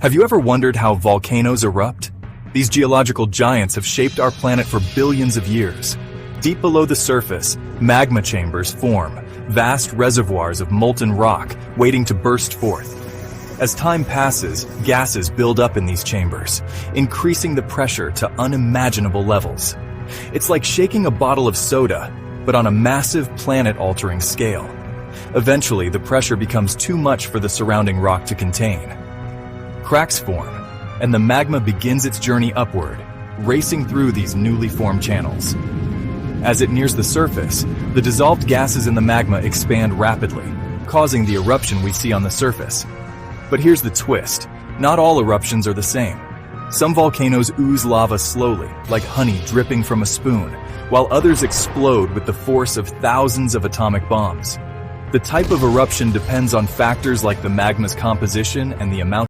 Have you ever wondered how volcanoes erupt? These geological giants have shaped our planet for billions of years. Deep below the surface, magma chambers form, vast reservoirs of molten rock waiting to burst forth. As time passes, gases build up in these chambers, increasing the pressure to unimaginable levels. It's like shaking a bottle of soda, but on a massive planet-altering scale. Eventually, the pressure becomes too much for the surrounding rock to contain. Cracks form, and the magma begins its journey upward, racing through these newly formed channels. As it nears the surface, the dissolved gases in the magma expand rapidly, causing the eruption we see on the surface. But here's the twist. Not all eruptions are the same. Some volcanoes ooze lava slowly, like honey dripping from a spoon, while others explode with the force of thousands of atomic bombs. The type of eruption depends on factors like the magma's composition and the amount